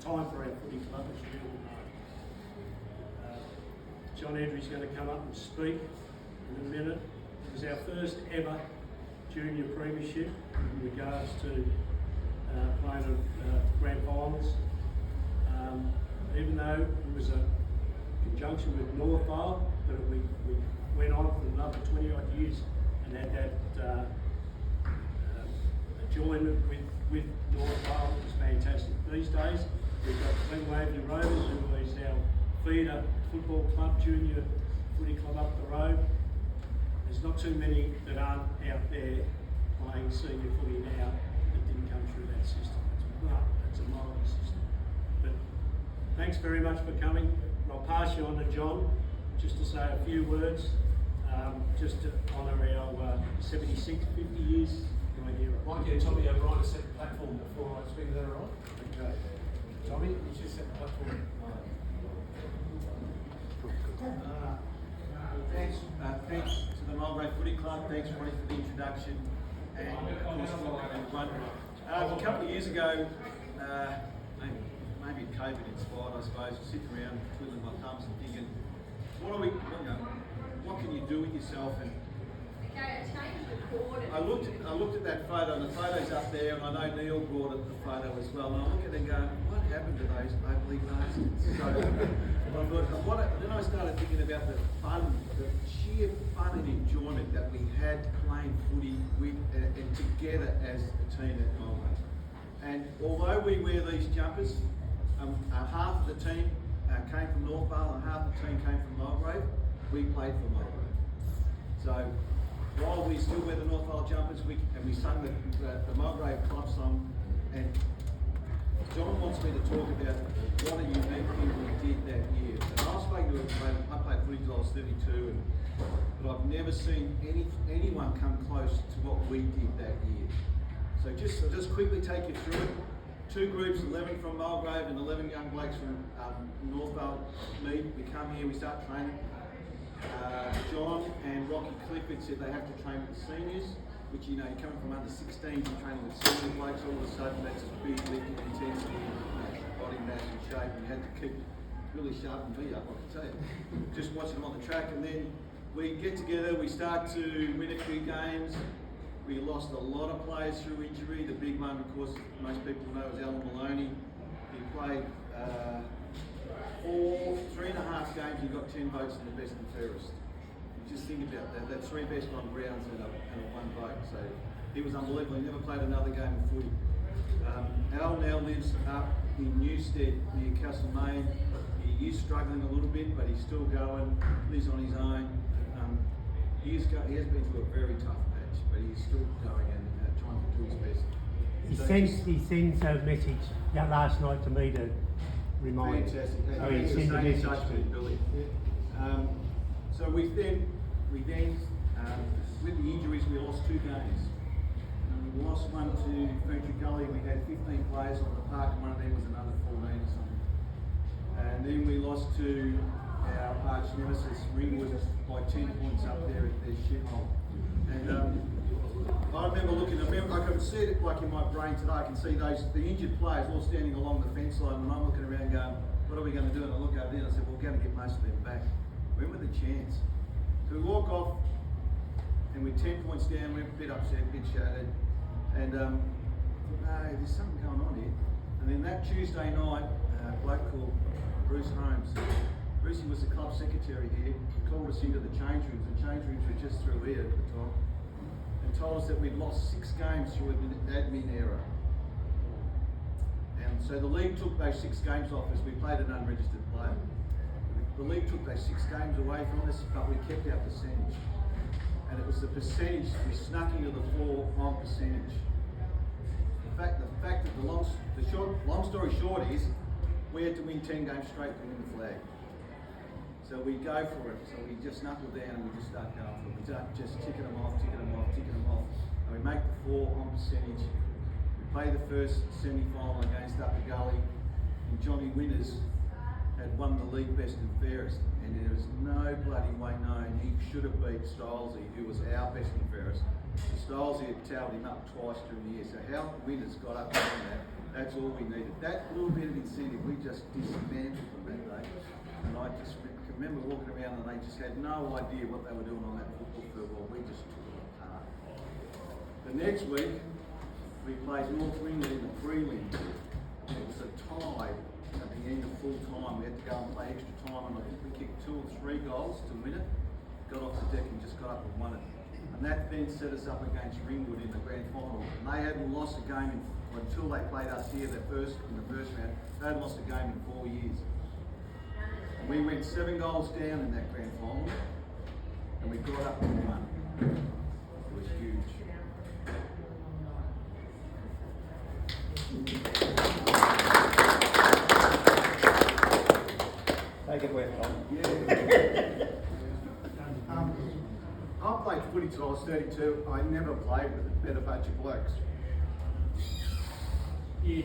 time for our footy club, as you all know. John Edry's going to come up and speak in a minute. It was our first ever junior premiership in regards to playing at grand finals. Even though it was a conjunction with North Vale, but we went on for another 20 odd years and had that adjournment with North Vale. It was fantastic. These days we've got Glenwavy Rovers, who is our feeder football club, junior footy club up the road. There's not too many that aren't out there playing senior footy now that didn't come through that system. It's a marvellous system. But thanks very much for coming. I'll pass you on to John just to say a few words, just to honour our 76, 50 years right here. Might get Tommy O'Brien to set the platform before I speak. Is that all right? Okay. Tommy, you should set the platform. Thanks to the Mulgrave Footy Club. Thanks, Ronnie, for the introduction. And of course, everyone. A couple of years ago, maybe COVID inspired, I suppose, sitting around twiddling my thumbs and thinking, what can you do with yourself? And I looked at that photo, and the photo's up there, and I know Neil brought it, the photo as well. And I look at it and go, what happened to those ugly bastards? So I thought, then I started thinking about the fun, the sheer fun and enjoyment that we had playing footy with and together as a team at Mulgrave. And although we wear these jumpers, half of the team came from North Vale and half the team came from Mulgrave. We played for Mulgrave. So while we still wear the North Vale jumpers, we sung the Mulgrave club song, and John wants me to talk about what a unique thing we did that year. And I was speaking to I played footy until I was 32, but I've never seen anyone come close to what we did that year. So just quickly take you through it. Two groups, 11 from Mulgrave and 11 young blokes from North Vale meet. We come here, we start training. John and Rocky Clifford said they have to train with the seniors, which, you know, you're coming from under 16s, you're training with senior blokes, all of a sudden that's a big lifting intensity, body mass and shape, and you had to keep really sharp and be up, I can tell you. Just watching them on the track, and then we get together, we start to win a few games. We lost a lot of players through injury. The big one, of course, most people know, is Alan Maloney. He played 3.5 games, he got 10 votes in the best and fairest. Just think about that. That's 3 best on grounds and a 1 vote. So he was unbelievable. He never played another game of footy. Al now lives up in Newstead near Castlemaine. He is struggling a little bit, but he's still going. Lives on his own. He has been through a very tough patch, but he's still going and trying to do his best. He sends a message last night to me to remind. Fantastic. Oh, he sent a message to Billy. So we then with the injuries, we lost 2 games. We lost one to Frederick Gully. We had 15 players on the park, and one of them was another 14 or something. And then we lost to our arch nemesis Ringwood by 10 points up there at their shithole. And I remember I can see it like in my brain today. I can see the injured players all standing along the fence line, and I'm looking around going, what are we going to do? And I look over there and I said, well, we're going to get most of them back. When with the chance? So we walk off, and we're 10 points down, we're a bit upset, a bit shattered, and no, there's something going on here. And then that Tuesday night, a bloke called Bruce Holmes, Brucey was the club secretary here, he called us into the change rooms. The change rooms were just through here at the time, and told us that we'd lost 6 games through an admin error. And so the league took those 6 games off us. We played an unregistered player. The league took those 6 games away from us, but we kept our percentage. And it was the percentage, we snuck into the 4 on percentage. The fact that the long story short is, we had to win 10 games straight to win the flag. So we go for it. So we just knuckle down and we just start going for it. We start just ticking them off. And we make the 4 on percentage. We play the first semi-final against Upper Gully, and Johnny Winters had won the league best and fairest, and there was no bloody way known he should have beat Stylesy, who was our best and fairest. Stylesy had towed him up twice during the year, so how Winters got up and done that, That's all we needed. That little bit of incentive, we just dismantled them that day. And I just remember walking around and they just had no idea what they were doing on that football field. Well, we just took them apart. The next week, we played North Ringwood in the prelim. It was a tie at the end of full time. We had to go and play extra time, and I think we kicked 2 or 3 goals to win it. Got off the deck and just got up and won it. And that then set us up against Ringwood in the grand final. And they hadn't lost a game until they played us here in the first round. They hadn't lost a game in 4 years. And we went 7 goals down in that grand final, and we got up and won. It was huge. Take it away, Tom. Yeah. I played footy till I was 32. I never played with a better bunch of blokes. Yeah.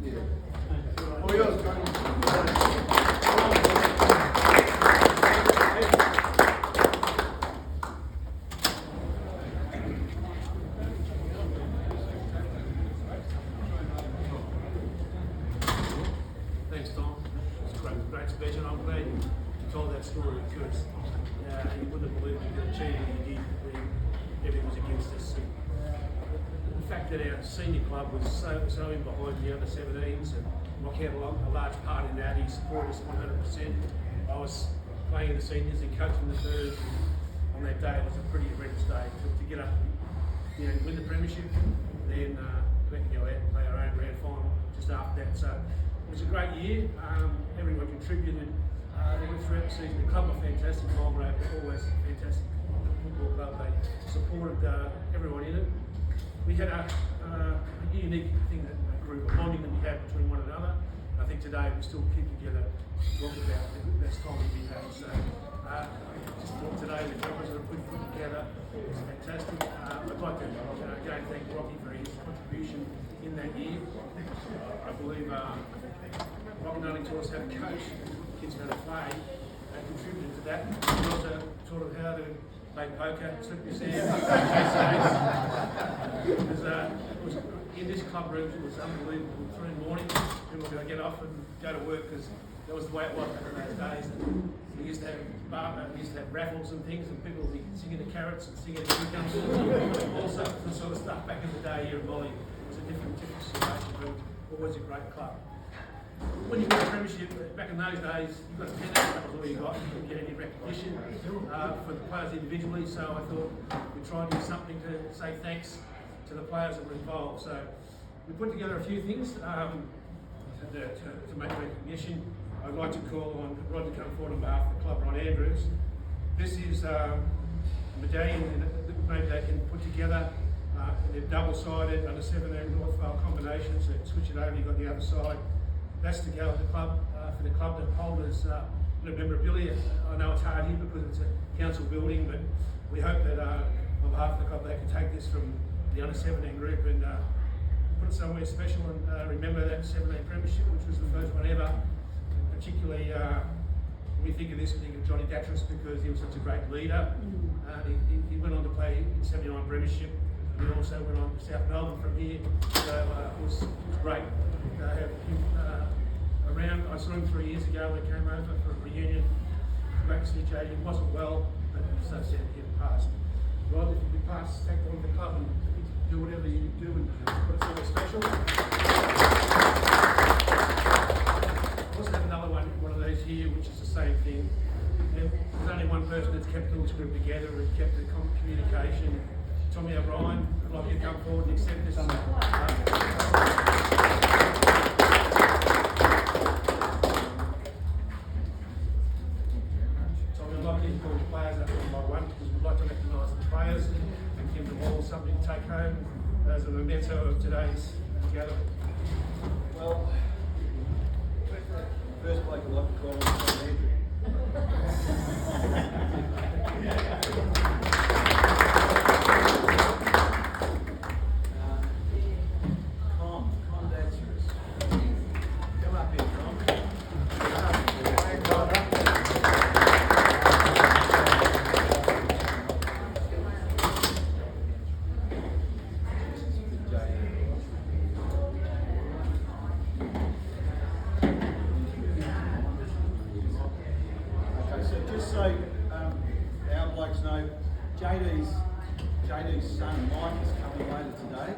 Yeah. Oh, yours, Thanks, Tom. It's a great speech, and I'm glad you told that story because you wouldn't have believed you could achieve what you did when everything was against us. And the fact that our senior club was so in behind the under 17s, and Rock had a large part in that. He supported us 100%. I was playing in the seniors and coaching the thirds. On that day, it was a pretty horrendous day to get up, win the premiership, and then we had to go out and play our own grand final just after that. So it was a great year. Everyone contributed. They went throughout the season. The club were fantastic. Mulgrave were always a fantastic football club. They supported everyone in it. We had a unique thing that grew, a bonding that we had between one another. I think today we still keep together, talk about the best time we've had. So just thought today the jobbers that are put together was fantastic. I'd like to again thank Rocky for his contribution in that year. I believe Rocky not only taught us how to coach, kids how to play, they contributed to that. He also taught them how to play poker, slippery sand, it was in this club room. It was unbelievable. 3 in the morning, people were going to get off and go to work because that was the way it was back in those days. And we used to have raffles and things, and people would be singing the carrots and singing the cucumbers, all sorts of sort of stuff back in the day here in Molly. It was a different situation, but always a great club. When you got a premiership, back in those days, you got a tenner, that was all you got. You couldn't get any recognition for the players individually, so I thought we'd try and do something to say thanks to the players that were involved. So we put together a few things to make recognition. I'd like to call on Rod to come forward on behalf of the club, Ron Andrews. This is a medallion that maybe they can put together. They're double-sided, under 17 North Vale combination, so switch it over, you've got the other side. That's to go to the club, for the club to hold as memorabilia. I know it's hard here because it's a council building, but we hope that on behalf of the club they can take this from the under 17 group and put it somewhere special and remember that 17 premiership, which was the first one ever. And particularly, when we think of this, we think of Johnny Datras because he was such a great leader. He went on to play in 79 premiership. He also went on to South Melbourne from here, so it was great to have him around. I saw him 3 years ago when he came over for a reunion. Great to see JD. He wasn't well, but so sad he had passed. Rod, if you could pass, take on the club and do whatever you do and put it somewhere special. I also have another one of these here, which is the same thing. And there's only one person that's kept all this group together and kept the communication. Tommy O'Brien, I'd like you to come forward and accept this. Tommy, I'd like you to call the players up one by one because we'd like to recognise the players and give them all something to take home as a memento of today's gathering. Well, first bloke I'd like to call on Andrew. JD's son Mike is coming later today.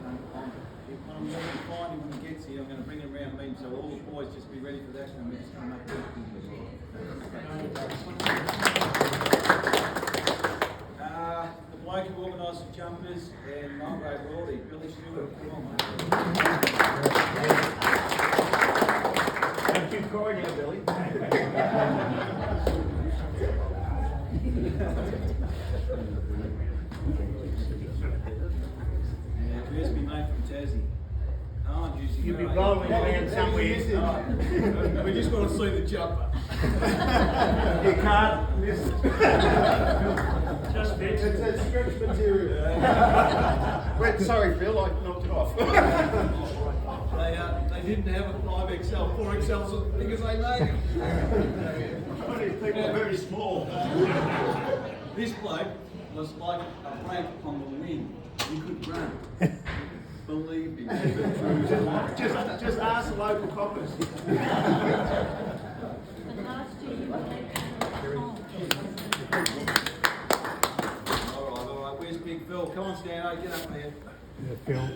When I'm going to find him when he gets here, I'm going to bring him around and meet him. So all the boys just be ready for that, and we're just going to make it. The bloke who organised the jumpers and Mulgrave Royalty, Billy Stewart. Come on, mate. Don't you cry now, Billy. Yeah, recipe made from Tassie. Oh, juicy. You'll be rolling around somewhere. We just want to see the jumper. You can't miss it. Just fits. It's a stretch material. Wait, sorry, Phil, I knocked it off. They didn't have a 5XL, 4XL as big as they made. People are very small. This bloke was like a plank on the wind. He could run. Believe me. Just ask the local coppers. All right. Where's Big Phil? Come on, Stano, get up there. Yeah, Phil.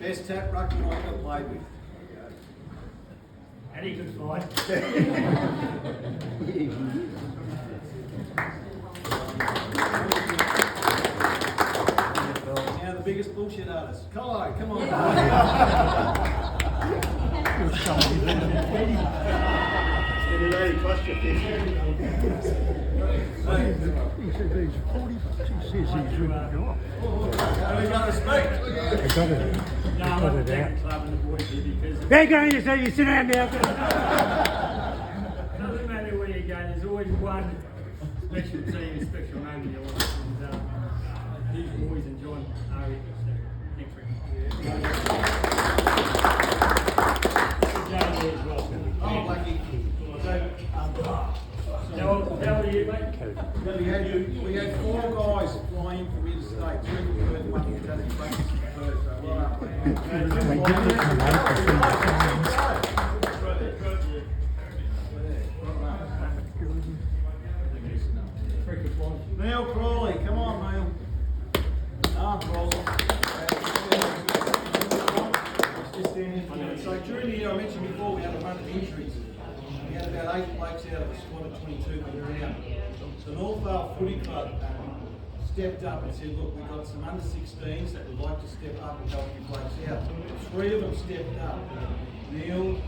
Best tap ruckman I've ever played with. And he could fight. Now the biggest bullshit artist. Colo, come on. Steady lady, cost you 50. He said he's 40 bucks. He says he's really good. Are we going to speak? I got it. No, I I'm got not it the out. club and the boys here because They're going to say you sit down now. it doesn't matter where you go, there's always one special team, special name you want. And these boys and John are it. So, thanks very much. Jane there as well. Oh, lucky. How are you, mate? We had 4 guys fly in from interstate, 2 from Perth, 1 from Tassie, practice from Perth. So well up, mate. They did it tonight for Neil Crawley, come on, Neil. Crawley. Just standing for you. So during the year, I mentioned before, we had a run of injuries. We had about 8 blokes out of a squad of 22 when we were out. So North Vale Footy Club stepped up and said, look, we've got some under 16s that would like to step up and help you blokes out. 3 of them stepped up. Neil,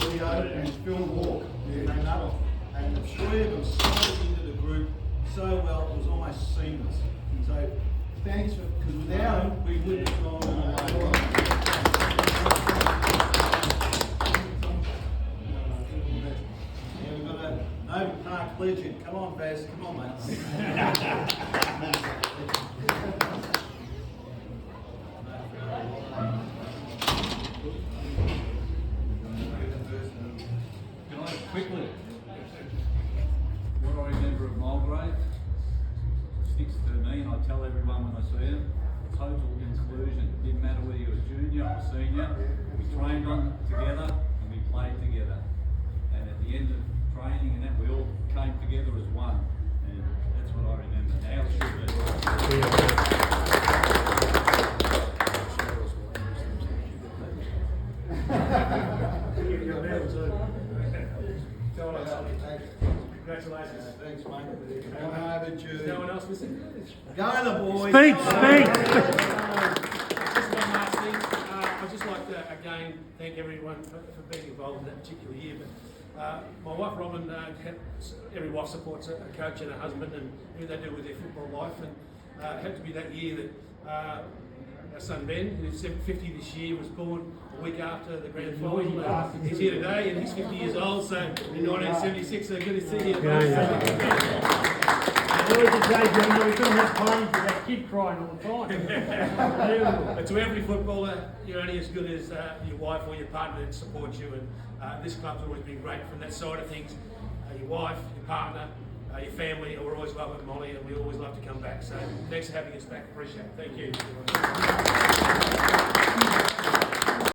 Leo and Phil Walk, and another. And the 3 of them slotted into the group so well, it was almost seamless. So thanks for, because without them, we wouldn't have gone all the way. Yeah, we've got a Nova Park legend. Come on, Baz. Come on, mate. Can I quickly, what I remember of Mulgrave sticks to me, and I tell everyone when I see them, total inclusion. It didn't matter whether you were junior or senior, we trained on together and we played together. And at the end of training and that, we all came together as one. And that's what I remember. Now it should be. Congratulations. Thanks, mate. Come over to No one else missing? Go the boys. Speak, Go. speak. Just one last thing. I'd just like to again thank everyone for being involved in that particular year. But my wife Robin, every wife supports a coach and a husband and who they do with their football life. And it had to be that year that our son Ben, who's 50 this year, was born a week after the grand final. He's here today and he's 50 years old, so in 1976, so good to see you. Always a day, we couldn't have time for that kid crying all the time. But to every footballer, you're only as good as your wife or your partner that supports you, and this club's always been great from that side of things. Your wife, your partner, your family, we're always loving Molly, and we always love to come back. So thanks for having us back. Appreciate it. Thank you.